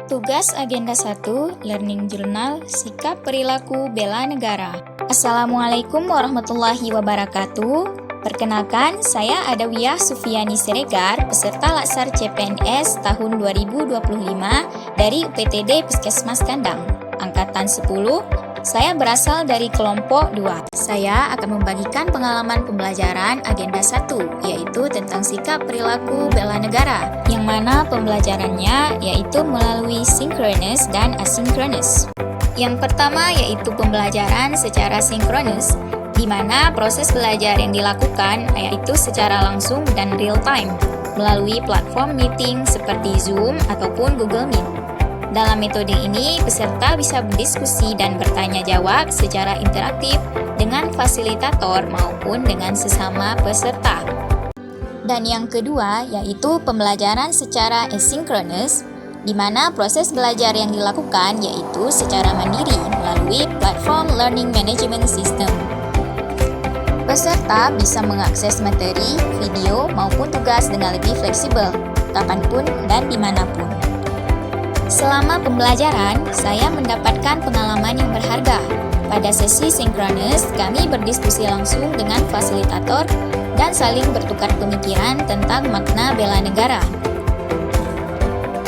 Tugas Agenda 1, Learning Journal, Sikap Perilaku Bela Negara. Assalamualaikum warahmatullahi wabarakatuh. Perkenalkan, saya Adawiyah Sufiani Siregar, peserta Laksar CPNS tahun 2025 dari UPTD Puskesmas Kandang, Angkatan 10. Saya berasal dari kelompok 2. Saya akan membagikan pengalaman pembelajaran Agenda 1, yaitu tentang sikap perilaku bela negara, yang mana pembelajarannya yaitu melalui sinkronus dan asinkronus. Yang pertama yaitu pembelajaran secara sinkronus, di mana proses belajar yang dilakukan yaitu secara langsung dan real time, melalui platform meeting seperti Zoom ataupun Google Meet. Dalam metode ini, peserta bisa berdiskusi dan bertanya jawab secara interaktif dengan fasilitator maupun dengan sesama peserta. Dan yang kedua yaitu pembelajaran secara asinkronus, di mana proses belajar yang dilakukan yaitu secara mandiri melalui platform Learning Management System. Peserta bisa mengakses materi, video, maupun tugas dengan lebih fleksibel, kapanpun dan dimanapun. Selama pembelajaran, saya mendapatkan pengalaman yang berharga. Pada sesi sinkronus, kami berdiskusi langsung dengan fasilitator dan saling bertukar pemikiran tentang makna bela negara.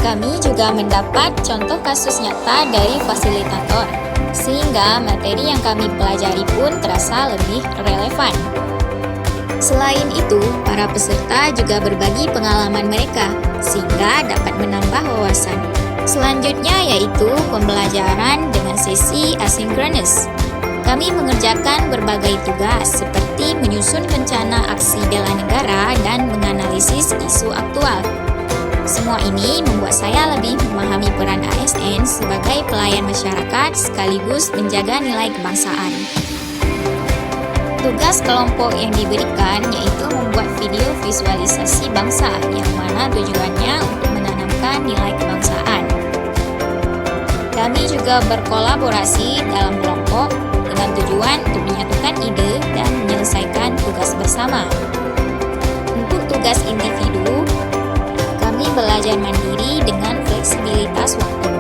Kami juga mendapat contoh kasus nyata dari fasilitator, sehingga materi yang kami pelajari pun terasa lebih relevan. Selain itu, para peserta juga berbagi pengalaman mereka, sehingga dapat menambah wawasan. Selanjutnya yaitu pembelajaran dengan sesi asinkronus. Kami mengerjakan berbagai tugas seperti menyusun rencana aksi bela negara dan menganalisis isu aktual. Semua ini membuat saya lebih memahami peran ASN sebagai pelayan masyarakat sekaligus menjaga nilai kebangsaan. Tugas kelompok yang diberikan yaitu membuat video visualisasi bangsa yang mana tujuannya untuk menanamkan nilai kebangsaan. Kami juga berkolaborasi dalam kelompok dengan tujuan untuk menyatukan ide dan menyelesaikan tugas bersama. Untuk tugas individu, kami belajar mandiri dengan fleksibilitas waktu.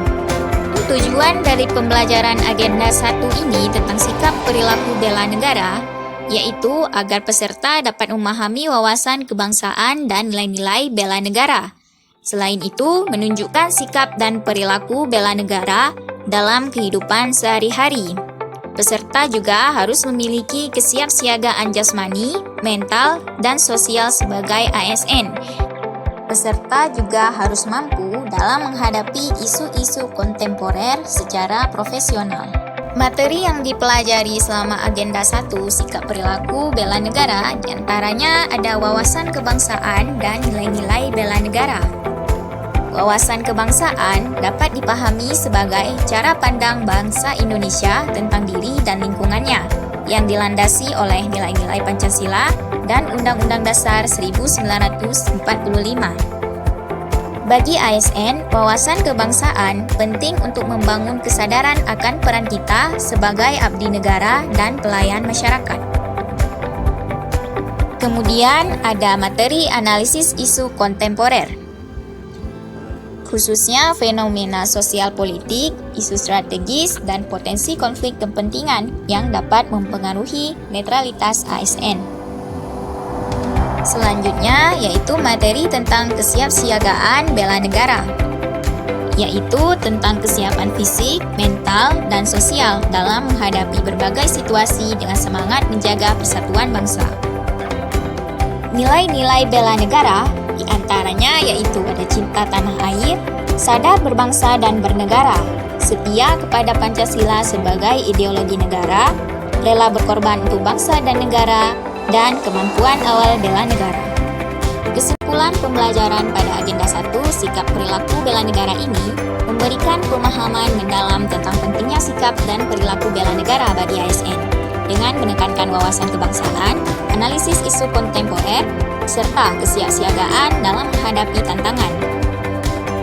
Tujuan dari pembelajaran Agenda 1 ini tentang sikap perilaku bela negara, yaitu agar peserta dapat memahami wawasan kebangsaan dan nilai-nilai bela negara. Selain itu, menunjukkan sikap dan perilaku bela negara dalam kehidupan sehari-hari. Peserta juga harus memiliki kesiapsiagaan jasmani, mental, dan sosial sebagai ASN. Peserta juga harus mampu dalam menghadapi isu-isu kontemporer secara profesional. Materi yang dipelajari selama Agenda 1 Sikap Perilaku Bela Negara diantaranya ada wawasan kebangsaan dan nilai-nilai bela negara. Wawasan kebangsaan dapat dipahami sebagai cara pandang bangsa Indonesia tentang diri dan lingkungannya yang dilandasi oleh nilai-nilai Pancasila dan Undang-Undang Dasar 1945. Bagi ASN, wawasan kebangsaan penting untuk membangun kesadaran akan peran kita sebagai abdi negara dan pelayan masyarakat. Kemudian ada materi analisis isu kontemporer, khususnya fenomena sosial politik, isu strategis, dan potensi konflik kepentingan yang dapat mempengaruhi netralitas ASN. Selanjutnya yaitu materi tentang kesiapsiagaan bela negara, yaitu tentang kesiapan fisik, mental, dan sosial dalam menghadapi berbagai situasi dengan semangat menjaga persatuan bangsa. Nilai-nilai bela negara di antaranya yaitu ada cinta tanah air, sadar berbangsa dan bernegara, setia kepada Pancasila sebagai ideologi negara, rela berkorban untuk bangsa dan negara, dan kemampuan awal bela negara. Kesimpulan pembelajaran pada Agenda 1 Sikap Perilaku Bela Negara ini memberikan pemahaman mendalam tentang pentingnya sikap dan perilaku bela negara bagi ASN dengan menekankan wawasan kebangsaan, analisis isu kontemporer, serta kesiapsiagaan dalam menghadapi tantangan.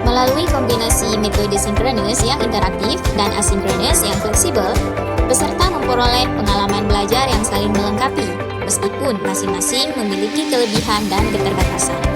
Melalui kombinasi metode sinkronus yang interaktif dan asinkronus yang fleksibel, peserta memperoleh pengalaman belajar yang saling melengkapi, meskipun masing-masing memiliki kelebihan dan keterbatasan.